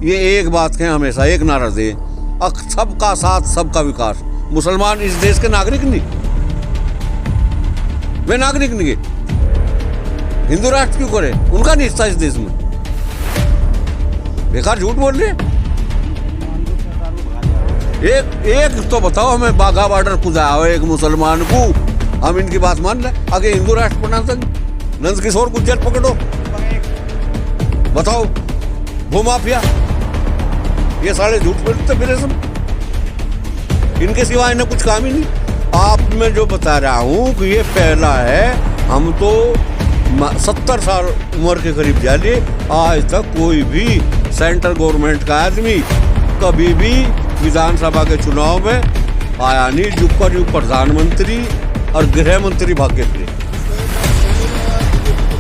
ये एक बात कहें हमेशा, एक नारा दे, सबका साथ सबका विकास। मुसलमान इस देश के नागरिक नहीं, वे नागरिक नहीं, हिंदू राष्ट्र क्यों करे, उनका नहीं हिस्सा इस देश में। बेकार झूठ बोल रहे। एक तो बताओ हमें, बाघा बॉर्डर खुदाया हो एक मुसलमान को, हम इनकी बात मान लें, आगे हिंदू राष्ट्र बना सकें। नंद किशोर गुज्जर पकड़ो, बताओ भूमाफिया, ये सारे झूठ बोलते फिर सब, इनके सिवा इन्हें कुछ काम ही नहीं। आप मैं जो बता रहा हूँ कि ये पहला है, हम तो 70 साल उम्र के करीब जाने, आज तक कोई भी सेंट्रल गवर्नमेंट का आदमी कभी भी विधानसभा के चुनाव में आया नहीं। जो प्रधानमंत्री और गृह मंत्री भाग्य थे,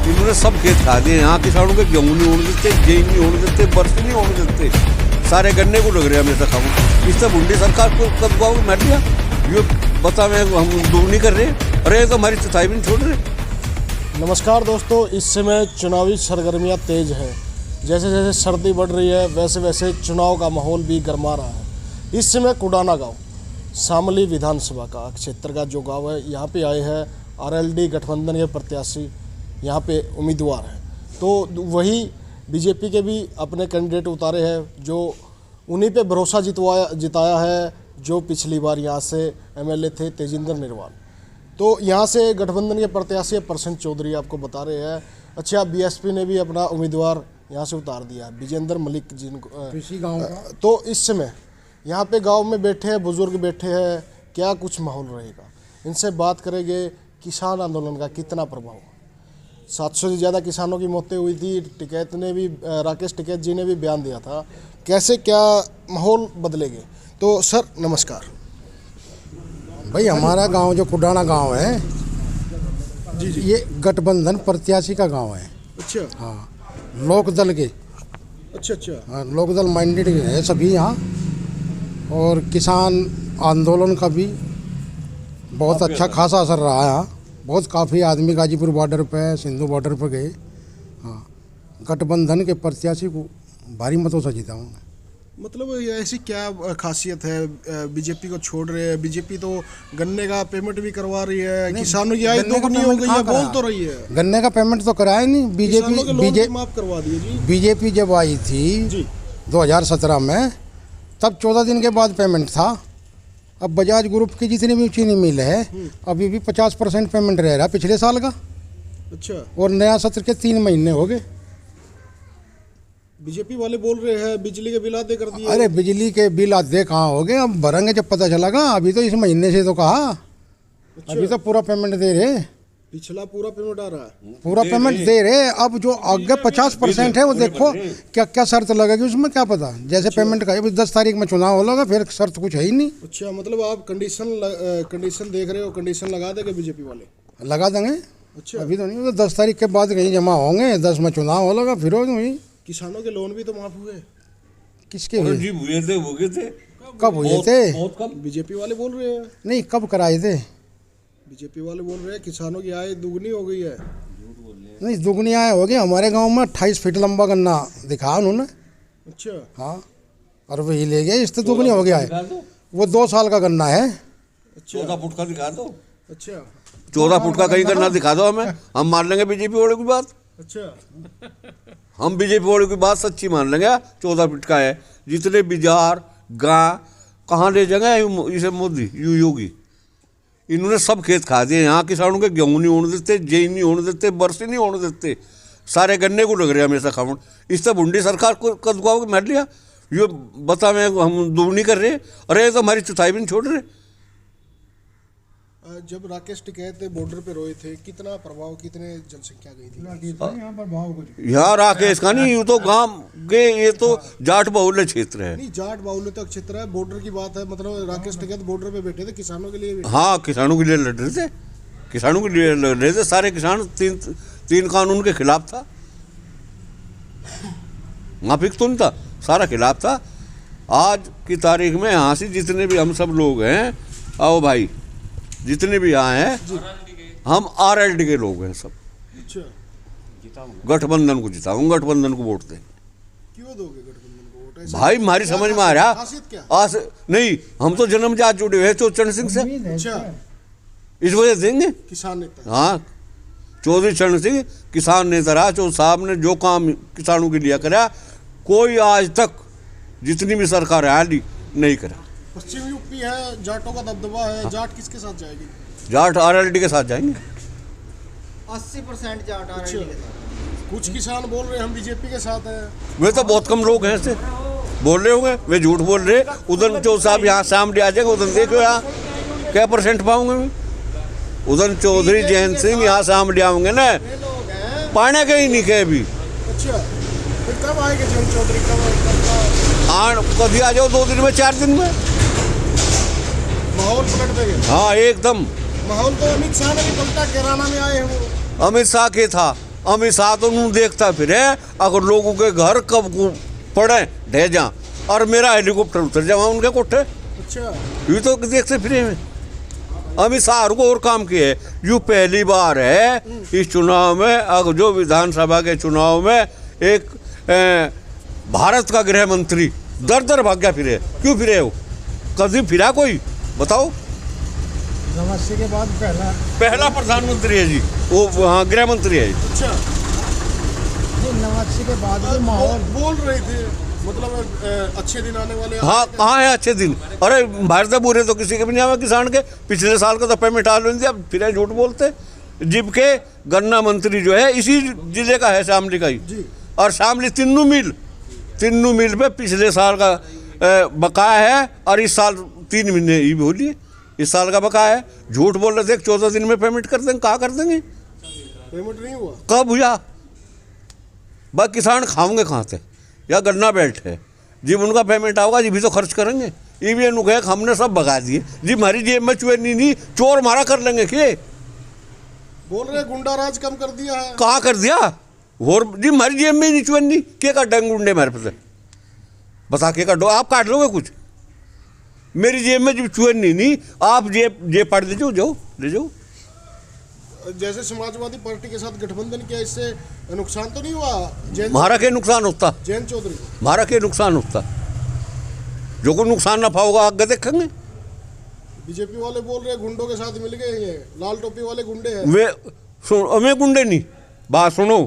इन्होंने सब खेत खा दिए। यहाँ किसानों के गेहूँ नहीं होने देते, गेहूँ नहीं होने देते, बरसी नहीं होने देते, सारे गन्ने को लग रहे हमेशा खाऊं। इससे बुंडी सरकार को कब गाँव मैं दिया, ये बता मैं हम दूर नहीं कर रहे, अरे तो हमारी चुताई भी नहीं छोड़ रहे। नमस्कार दोस्तों, इस समय चुनावी सरगर्मियां तेज हैं। जैसे जैसे सर्दी बढ़ रही है वैसे वैसे चुनाव का माहौल भी गर्मा रहा है। इस समय कुडाना गांव शामली विधानसभा का क्षेत्र का जो गांव है, यहाँ पे आए हैं आरएलडी गठबंधन के प्रत्याशी, यहाँ पे उम्मीदवार हैं। तो वही बीजेपी के भी अपने कैंडिडेट उतारे हैं, जो उन्हीं पे भरोसा जिताया है, जो पिछली बार यहाँ से एमएलए थे तेजिंदर निर्वाल। तो यहाँ से गठबंधन के प्रत्याशी प्रसन्न चौधरी आपको बता रहे हैं। अच्छा, बीएसपी ने भी अपना उम्मीदवार यहाँ से उतार दिया है, विजेंद्र मलिक, जिनको कृषि गांव का। तो इस समय यहाँ पे गांव में बैठे हैं, बुजुर्ग बैठे हैं, क्या कुछ माहौल रहेगा, इनसे बात करेंगे। किसान आंदोलन का कितना प्रभाव, 700 से ज़्यादा किसानों की मौतें हुई थी। टिकैत ने भी, राकेश टिकैत जी ने भी बयान दिया था, कैसे क्या माहौल बदलेंगे। तो सर नमस्कार। भाई हमारा गांव जो कुडाना गांव है जी जी, ये गठबंधन प्रत्याशी का गांव है। अच्छा हाँ, लोकदल के, अच्छा अच्छा, हाँ, लोकदल माइंडेड है सभी यहाँ। और किसान आंदोलन का भी बहुत अच्छा खासा असर रहा है यहाँ। बहुत काफ़ी आदमी गाजीपुर बॉर्डर पे, सिंधु बॉर्डर पर गए। हाँ, गठबंधन के प्रत्याशी को भारी मतों से जीता हूँ। मतलब ऐसी क्या खासियत है, बीजेपी को छोड़ रहे हैं? बीजेपी तो गन्ने का पेमेंट भी करवा रही है, किसानों की आय दोगुनी हो गई है, बोल तो रही है। गन्ने का पेमेंट तो कराया नहीं बीजेपी। माफ करवा दिए जी। बीजेपी जब आई थी जी 2017 में, तब 14 दिन के बाद पेमेंट था। अब बजाज ग्रुप की जितनी भी चीनी मिल है, अभी भी 50% पेमेंट रह रहा पिछले साल का। अच्छा, और नया सत्र के 3 महीने हो गए। बीजेपी वाले बोल रहे हैं बिजली के बिल आधे कर दिए। अरे बिजली के बिल आधे कहाँ हो गए, अब भरेंगे जब पता चलेगा। अभी तो इस महीने से तो कहा। अच्छा, अभी तो पूरा पेमेंट दे रहे, पिछला पूरा पेमेंट आ रहा है, पूरा पेमेंट दे रहे। अब जो आगे 50% है वो देखो क्या क्या शर्त लगेगी उसमें, क्या पता। जैसे पेमेंट का 10 तारीख में चुनाव होगा, फिर शर्त कुछ है ही नहीं। अच्छा, मतलब आप कंडीशन देख रहे हो, कंडीशन लगा देंगे बीजेपी वाले? लगा देंगे। अच्छा, अभी तो नहीं, तो 10 तारीख के बाद कहीं जमा होंगे, 10 में चुनाव होगा, फिर होगी। किसानों के लोन भी तो माफ हुए। किसके हुए? जी हुए थे, कब हुए थे? बहुत कम। बीजेपी वाले बोल रहे हैं, नहीं, कब कराए थे? बीजेपी वाले बोल रहे हैं किसानों की आय दुगनी हो गई है। नहीं, दुगनी आय हो गई। हमारे गांव में 28 फीट लंबा गन्ना दिखा उन्होंने। अच्छा, हाँ, और वही ले गए, इससे दुगनी हो गया है। वो 2 साल का गन्ना है। अच्छा, 14 फुट का दिखा दो, अच्छा 14 फुट का कहीं गन्ना दिखा दो हमें, हम मान लेंगे बीजेपी वाले की बात। अच्छा, हम बीजेपी वाले की बात सच्ची मान लेंगे। 14 फीट का है, जितने बिजार गां कहाँ ले जाएंगे इसे मोदी योगी, इन्होंने सब खेत खा दिए। यहाँ किसानों के गेहूँ नहीं होने देते, गेहूँ नहीं होने देते, बरसी नहीं होने देते, सारे गन्ने को लग रहे हमेशा खाऊं। इससे बुंडी सरकार को कद गाँव मैं लिया, ये बता मैं हम दूर नहीं कर रहे, अरे तो हमारी चुताई भी नहीं छोड़ रहे। जब राकेश टिकैत बॉर्डर पे रोए थे, कितना प्रभाव, कितने जनसंख्या गई थी यहाँ पर भाव कुछ यहाँ राकेश का नहीं, ये तो गांव के, ये तो जाट बहुल्य क्षेत्र है। नहीं, जाट बाहुल्य तक क्षेत्र है, बॉर्डर की बात है। मतलब राकेश टिकैत बॉर्डर पे बैठे थे किसानों के लिए भी। हाँ, किसानों के लिए लड़ रहे थे, किसानों के लिए लड़ रहे थे। सारे किसान तीन कानून के खिलाफ था, माफिक तो नहीं था, सारा खिलाफ था। आज की तारीख में यहाँ से जितने भी हम सब लोग हैं, आओ भाई, जितने भी आए हैं, हम आरएलडी के लोग हैं सब। अच्छा, गठबंधन को जिताऊंगा, गठबंधन को वोट दें। क्यों दोगे गठबंधन वोट ऐसे? भाई हमारी समझ में आ रहा खासियत क्या? आज नहीं, हम तो जन्मजात जुड़े हुए हैं चौधरी सिंह से, अच्छा, इस वजह से देंगे। किसान नेता। हाँ, चौधरी चरण सिंह किसान नेता रहा, चौधरी साहब ने जो काम किसानों के लिए करा, कोई आज तक जितनी भी सरकार हाली नहीं करा। पश्चिम यूपी है, जाटों का दबदबा है, जाट किसके साथ जाएगी? जाट आरएलडी के साथ जाएंगे। 80% जाट आरएलडी के साथ। कुछ किसान बोल रहे हैं हम बीजेपी के साथ हैं। वे तो बहुत कम लोग हैं ऐसे बोल रहे होंगे, वे झूठ बोल रहे। उधर चौधरी साहब यहाँ सामने आ जाएंगे, उधर देखो यहाँ क्या परसेंट पाऊंगे मैं। उधर चौधरी जयंत सिंह यहाँ सामने आऊंगे ना, पाने के ही नहीं कहे भी। अच्छा, फिर कब आएंगे जयंत चौधरी? कभी आ जाओ 2 दिन में 4 दिन में, माहौल पलट देंगे। हाँ एकदम। माहौल तो अमित शाह ने भी पलटा, कैराना में आए हैं वो। अमित शाह के था, अमित शाह तो उन्होंने देखता फिर है, अगर लोगों के घर कब को पड़े ढह जा और मेरा हेलीकॉप्टर उतर जावा उनके कोठे, अच्छा, ये तो देखते फिरे में। अमित शाह को और काम किए है, यूँ पहली बार है इस चुनाव में, अगर जो विधानसभा के चुनाव में एक भारत का गृह मंत्री दर दर भाग्या फिरे। क्यों फिरे हो? कभी फिरा कोई बताओ? नमस्ते के बाद पहला प्रधानमंत्री है जी वो, हाँ गृह मंत्री है। अच्छा, नमस्ते के बाद बोल रहे थे मतलब अच्छे दिन आने वाले। हाँ कहाँ है अच्छे दिन? अरे भारत बुरे तो किसी के भी नहीं आवे किसान के। पिछले साल का तो पेमेंट आलू नहीं दिया, फिर झूठ बोलते। जबकि गन्ना मंत्री जो है इसी जिले का है, शामली का ही। और शामली तीनों मिल पे पिछले साल का बकाया है, और इस साल 3 महीने ही बोलिए इस साल का बकाया है। झूठ बोल रहे थे 14 दिन में पेमेंट कर देंगे, कहाँ कर देंगे? पेमेंट नहीं हुआ। कब हुआ? बस किसान खाओगे कहाँ से? या गन्ना बेल्ट है जी, उनका पेमेंट आओगा जी भी तो खर्च करेंगे। ये भी अनु कहे हमने सब भगा दिए जी, हमारी जेब में चुए नहीं, चोर मारा कर लेंगे। के बोल रहे गुंडा राज कम कर दिया है। कहाँ कर दिया? और जी हमारी जेब में नहीं चुए नहीं, के का डंग गुंडे हमारे पास बता के का आप काट लोगे कुछ? मेरी जेब में जब चुए नहीं, आप जेब पाट ले जाओ ले जाओ। जैसे समाजवादी पार्टी के साथ गठबंधन किया, इससे नुकसान तो नहीं हुआ? हमारा के नुकसान होता, जयंत चौधरी हमारा के नुकसान होता, जो को नुकसान नफा होगा आगे देखेंगे। बीजेपी वाले बोल रहे गुंडों के साथ मिल गए हैं, लाल टोपी वाले गुंडे हैं। वे सुन, हमें गुंडे नहीं, बात सुनो।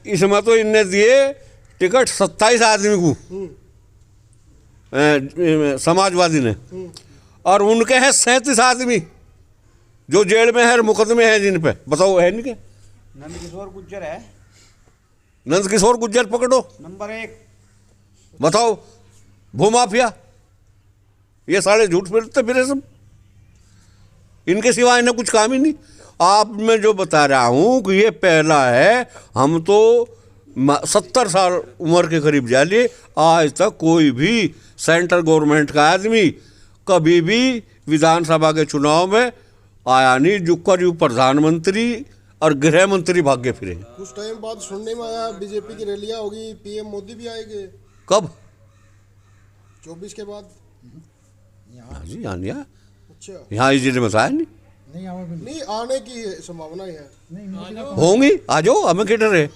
इसमें तो इनने दिए टिकट 27 आदमी को, समाजवादी ने, और उनके हैं 37 आदमी जो जेल में है, मुकदमे हैं जिन पे। बताओ है इनके? नंदकिशोर गुज्जर है, नंदकिशोर गुज्जर पकड़ो, नंबर 1। बताओ भूमाफिया, ये सारे झूठ फिरते फिरे सब, इनके सिवा इन्हें कुछ काम ही नहीं। आप मैं जो बता रहा हूँ कि ये पहला है, हम तो 70 साल उम्र के करीब जा लिए, आज तक कोई भी सेंट्रल गवर्नमेंट का आदमी कभी भी विधानसभा के चुनाव में आया नहीं, जुकर यू प्रधानमंत्री और गृह मंत्री भाग्य फिरे। कुछ टाइम बाद सुनने में आया बीजेपी की रैलियां होगी, पीएम मोदी भी आएंगे। कब? 24 के बाद। जी यहाँ अच्छा, यहाँ इस जिले में तो आया नहीं, नहीं आने की संभावना है। होंगी, आ जाओ, हमें क्या डर है?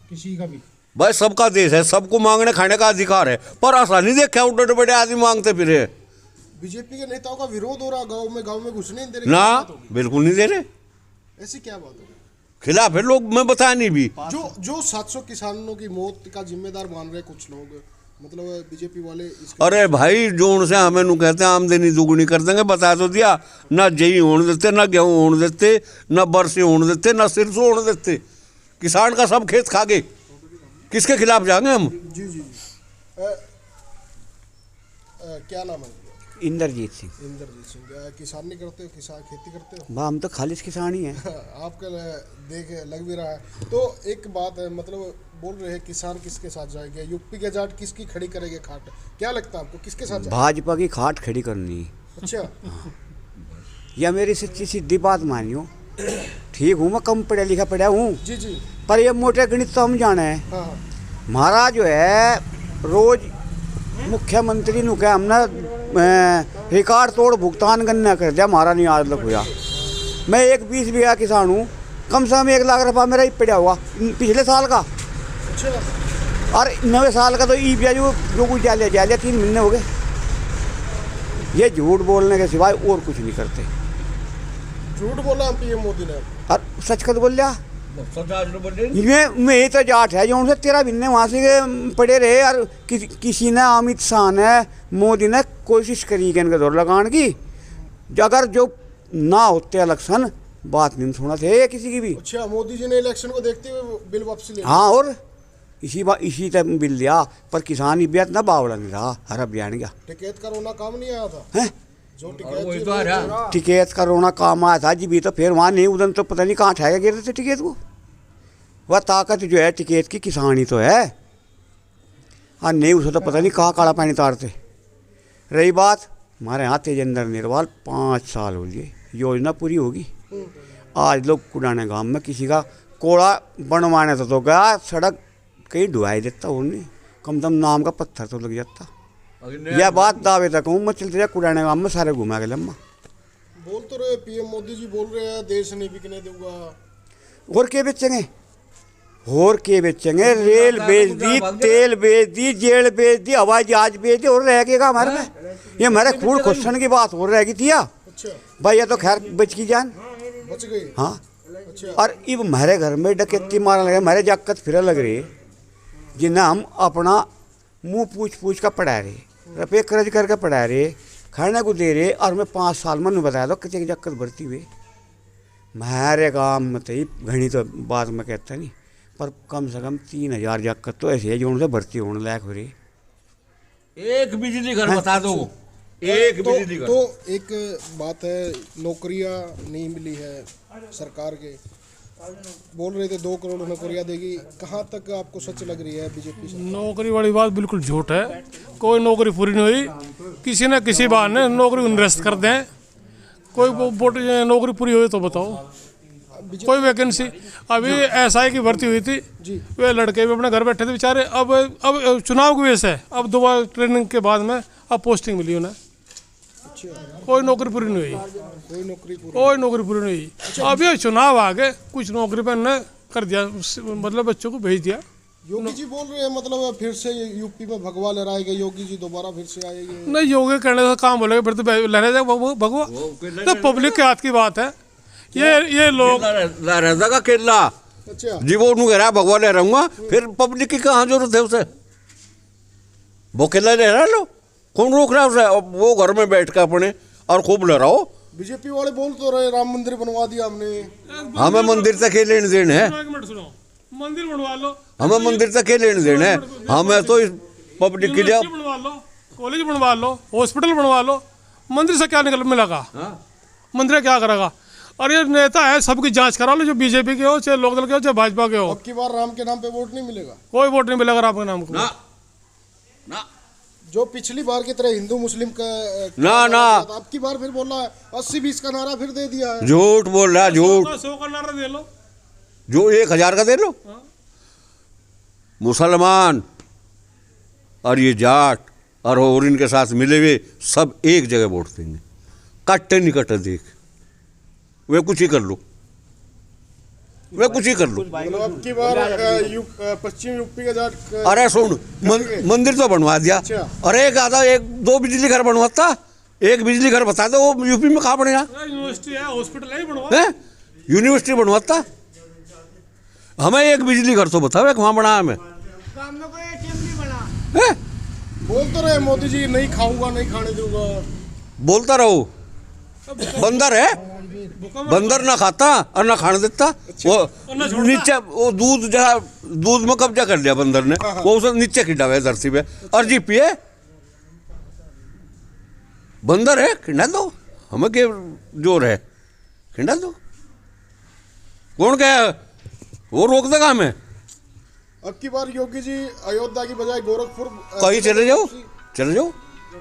किसी का भी भाई सबका देश है, सबको मांगने खाने का अधिकार है, पर आसानी देखा बड़े बड़े आदमी मांगते फिरे। बीजेपी के नेताओं का विरोध हो रहा गांव में घुसने नहीं दे रहे। ना बिल्कुल नहीं दे रहे, ऐसी क्या बात है? खिलाफ है लोग, मैं बताया नहीं भी। जो 700 किसानों की मौत का जिम्मेदार मान रहे कुछ लोग, मतलब बीजेपी वाले अरे भाई जो उनसे हमें नु कहते हैं आमदनी दुगुनी कर देंगे, बता तो दिया। ना जई होने देते, ना गेहूँ होने देते, ना बरसे होने देते, ना सिरसों होने देते। किसान का सब खेत खा गए, किसके खिलाफ जाएंगे हम? जी जी। क्या नाम है? इंद्रजीत सिंह। इंद्रजीत सिंह। किसान नहीं करते हो? किसान खेती करते हो? हम तो खालिश किसान ही हैं। आपका देख लग भी रहा है। तो एक बात है, मतलब बोल रहे हैं किसान किसके साथ जाएंगे, यूपी के जाट किसकी खड़ी करेंगे खाट? क्या लगता है आपको किसके साथ जाएंगे? भाजपा की खाट खड़ी करनी। अच्छा, यह मेरी सच्ची सीधी बात मानियो। ठीक हूँ, मैं कम पढ़ा लिखा पढ़ा हूँ, जी जी, पर ये मोटे गणित तो हम जाने हैं। हाँ हाँ, हमारा जो है रोज मुख्यमंत्री नु क्या हमने रिकॉर्ड तोड़ भुगतान करना कर दिया, हमारा नहीं आज तक हुआ। मैं एक 20 बीघा किसान हूँ, कम से कम 1 लाख रुपया मेरा ही पड़ा हुआ पिछले साल का। अच्छा। और 9 साल का तो ई पिया जो कुछ जा लिया 3 महीने हो गए। ये झूठ बोलने के सिवाय और कुछ नहीं करते। झूठ बोला पीएम मोदी ने और सच कर बोल लिया। मैं तो जाट है जो उनसे 13 महीने वहाँ से पड़े रहे। और किसी ने अमित शाह ने मोदी ने कोशिश करी कि इनका दौर लगाने की, अगर जो ना होते इलेक्शन बात नहीं सुना थे किसी की भी। अच्छा, मोदी जी ने इलेक्शन को देखते हुए बिल वापसी ले लिया। हाँ, और इसी तक बिल लिया। पर किसान ही बेत ना बावड़ा नहीं रहा, हर अभियान गया। टिकैत का रोना काम नहीं आया था हैं? जो टिकैत टिकैत का रोना काम आया था जी भी। तो फिर वहाँ नहीं उधर तो पता नहीं कहाँ ठाया गिर थे टिकैत को। वह ताकत जो है टिकैत की किसान ही तो है। हाँ, नहीं उसे तो पता नहीं कहाँ काला पानी तारते। रही बात हमारे यहाँ तेजेंद्र निर्वाल 5 साल हो लिए, योजना पूरी होगी। आज लोग कुडाने गांव में किसी का कोड़ा बनवाने तो गया, सड़क कहीं ढुआई देता उन्हें, कम से कम नाम का पत्थर तो लग जाता। यह बात दावे तक हूँ मैं, चलते कुडाने गांव में सारे घुमा के लम्बा। बोल तो रहे पीएम मोदी जी बोल रहे हैं देश नहीं बिकने दूंगा। और क्या बेचेंगे? और क्या बेचेंगे? रेल बेच दी, तेल बेच दी, जेल बेच दी, हवाई जहाज बेच दी, और रह गएगा हमारे में? ये हमारे खून खुशन की बात हो रहेगी थी। अच्छा भाई ये तो खैर बच की जान बच गई। हाँ। अच्छा, और इब हमारे घर में डकैती मारने लगे, हमारे जाकत फिर लग रही जिन्हें हम अपना मुंह पूछ का पढ़ा रहे, रुपये कर्ज करके पढ़ा रहे, खाने को दे रहे। और मैं 5 साल में बताया दो कितनी जाकत बढ़ती हुई हमारे गाँव में। तो घनी तो बात में कहता नहीं, पर कम से कम 3000 जाकत तो ऐसे है जो उनसे भर्ती होने लायक हो रही। एक बिजली घर बता दो, एक बिजली घर। तो एक बात है, नौकरियां नहीं मिली है सरकार के, बोल रहे थे 2 करोड़ नौकरियां देगी। कहाँ तक आपको सच लग रही है बीजेपी से? नौकरी वाली बात बिल्कुल झूठ है। कोई नौकरी पूरी नहीं हुई। किसी न किसी बहाने नौकरी निरस्त कर दें। कोई नौकरी पूरी हुई तो बताओ। कोई वैकेंसी अभी एसआई की भर्ती हुई थी, वे लड़के भी अपने घर बैठे थे बेचारे। अब चुनाव की वजह से अब दोबारा ट्रेनिंग के बाद में अब पोस्टिंग मिली उन्हें। कोई नौकरी पूरी नहीं हुई। कोई नौकरी पूरी नहीं हुई। अभी चुनाव आ गए, कुछ नौकरी पर ने कर दिया, मतलब बच्चों को भेज दिया। योगी जी बोल रहे हैं मतलब फिर से यूपी में भगवा लहराएंगे, योगी जी दोबारा फिर से आएंगे। नहीं, योगी करने का काम बोलेगा फिर तो लहरा जाएगा भगवा। तो पब्लिक के हाथ की बात है। ये लोग लहराजा का केला। अच्छा जी वो कह रहा भगवान ले रहूंगा, फिर पब्लिक की कहाँ जरूरत है उसे? वो केला ले रहा लो, कौन रोक रहा है उसे? वो घर में बैठ कर अपने और खूब लहराओ। बीजेपी वाले बोल तो रहे राम मंदिर बनवा दिया हमने। हमें मंदिर तक के लेने देने है, मंदिर बनवा लो। हमें मंदिर तक के लेने देने है। हमें तो इस पब्लिक के लिए बनवा लो, कॉलेज बनवा लो, हॉस्पिटल बनवा लो। मंदिर से क्या निकल मिलेगा? मंदिर क्या करेगा? और ये नेता है, सबकी जांच करा लो, जो बीजेपी के हो, चाहे लोकदल के हो, चाहे भाजपा के हो। अब की बार राम के नाम पे वोट नहीं मिलेगा। कोई वोट नहीं मिलेगा आपके नाम को। ना जो पिछली बार की तरह हिंदू मुस्लिम का ना अब की बार फिर बोल रहा है 80-20 का नारा फिर दे दिया है। झूठ बोल रहा है, झूठ। 100 का नारा दे लो, जो 1000 का दे लो। मुसलमान और ये जाट और इनके साथ मिले हुए सब एक जगह वोट देंगे, कट्टे नहीं कट्टे देख। वे कुछ ही कर लो, वे कुछ ही कर लो। मतलब अब की बार पश्चिम यूपी का जाट अरे सुन, मंदिर तो बनवा दिया। अच्छा। अरे एक आधा 1-2 बिजली घर बनवाता, एक बिजली घर बता दो, वो यूपी में कहाँ बनेगा? यूनिवर्सिटी है, हॉस्पिटल है, है यूनिवर्सिटी बनवाता। हमें एक बिजली घर तो बताओ वहाँ बना हमें। बोल तो रहे मोदी जी नहीं खाऊंगा, नहीं खाने दूंगा। बोलता रहो, बंदर है, बंदर ना खाता और ना खाने देता। वो नीचे वो दूध में कब्जा कर लिया बंदर ने, वो उसे नीचे खिंडा हुआ है धरती पे। और जी पिए बंदर है, खिंडा दो, हमें के जोर है, खिंडा दो। कौन क्या वो रोक देगा हमें? अब की बार योगी जी अयोध्या की बजाय गोरखपुर कहीं चले जाओ, चले जाओ।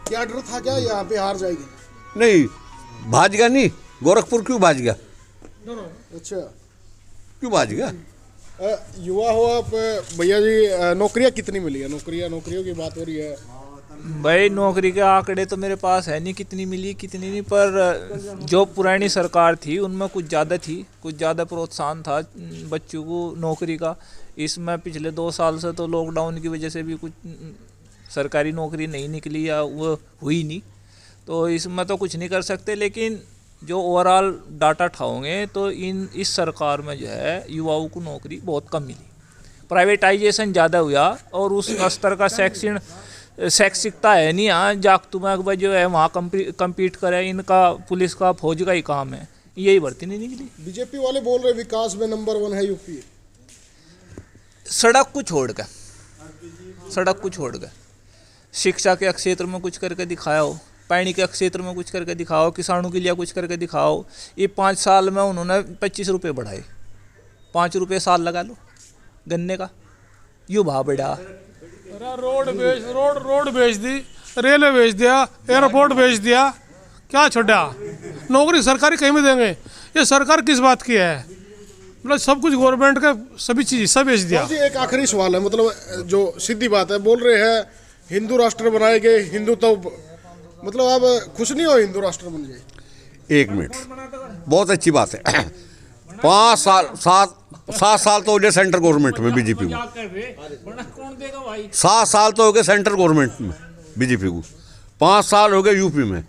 क्या डर था क्या यहाँ पे हार जाएगी? नहीं, भाज गया नहीं। गोरखपुर क्यों भाज गया? अच्छा, क्यों भाज गया? युवा हो आप भैया जी, नौकरियाँ कितनी मिली है? नौकरियों की बात हो रही है। भाई नौकरी के आंकड़े तो मेरे पास है नहीं, कितनी मिली कितनी नहीं, पर जो पुरानी सरकार थी उनमें कुछ ज़्यादा थी, कुछ ज़्यादा प्रोत्साहन था बच्चों को नौकरी का। इसमें पिछले 2 साल से तो लॉकडाउन की वजह से भी कुछ सरकारी नौकरी नहीं निकली या वो हुई नहीं, तो इसमें तो कुछ नहीं कर सकते। लेकिन जो ओवरऑल डाटा उठाओगे तो इस सरकार में जो है युवाओं को नौकरी बहुत कम मिली, प्राइवेटाइजेशन ज़्यादा हुआ और उस स्तर का शैक्षिकता है नहीं। यहाँ जागतुमा जो है वहाँ कम्पीट करे, इनका पुलिस का फौज का ही काम है, यही भर्ती नहीं निकली। बीजेपी वाले बोल रहे विकास में नंबर 1 है यूपी। सड़क को छोड़ कर, सड़क को छोड़ कर शिक्षा के क्षेत्र में कुछ करके दिखाओ, पानी के क्षेत्र में कुछ करके दिखाओ, किसानों के लिए कुछ करके दिखाओ। ये 5 साल में उन्होंने 25 रुपये बढ़ाए, 5 रुपये साल लगा लो गन्ने का, यूँ भाव बढ़ा। रोड बेच दी, रेलवे बेच दिया, एयरपोर्ट बेच दिया, क्या छोड़ा? नौकरी सरकारी कहीं में देंगे? ये सरकार किस बात की है? मतलब सब कुछ गवर्नमेंट का, सभी चीज़ सब बेच दिया। एक आखिरी सवाल है, मतलब जो सीधी बात है, बोल रहे हैं हिंदू राष्ट्र बनाएंगे, हिंदू तो मतलब आप खुश नहीं हो हिंदू राष्ट्र बन जाए? 1 मिनट, बहुत अच्छी बात है। 7 साल तो हो गए सेंट्रल गवर्नमेंट में बीजेपी को, 7 साल तो हो गए सेंट्रल गवर्नमेंट में बीजेपी को, 5 साल हो गए यूपी में।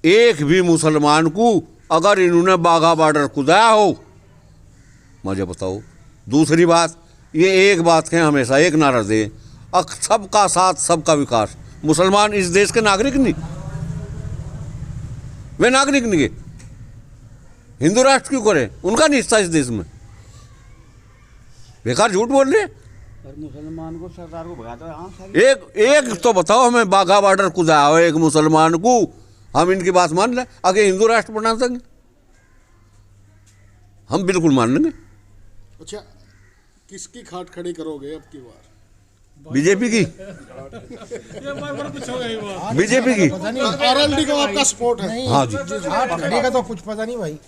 एक भी मुसलमान को अगर इन्होंने बाघा बॉर्डर खुदाया हो, मुझे बताओ। दूसरी बात, ये एक बात कहें हमेशा, एक नारा दे, सबका साथ सबका विकास। मुसलमान इस देश के नागरिक नहीं, वे नागरिक नहीं है, हिंदू राष्ट्र क्यों करे? उनका नहीं हिस्सा इस देश में, बेकार झूठ बोल रहे। मुसलमान को सरकार को भगा दो। एक तो बताओ हमें, बाघा बॉर्डर खुदाया हो एक मुसलमान को, हम इनकी बात मान लें, आगे हिंदू राष्ट्र बना सकें? हम बिल्कुल मान लेंगे। अच्छा, किसकी खाट खड़ी करोगे अब की बार? बीजेपी की, बीजेपी की। आरएलडी को आपका सपोर्ट है? हाँ जी। खड़ी का तो कुछ पता नहीं भाई।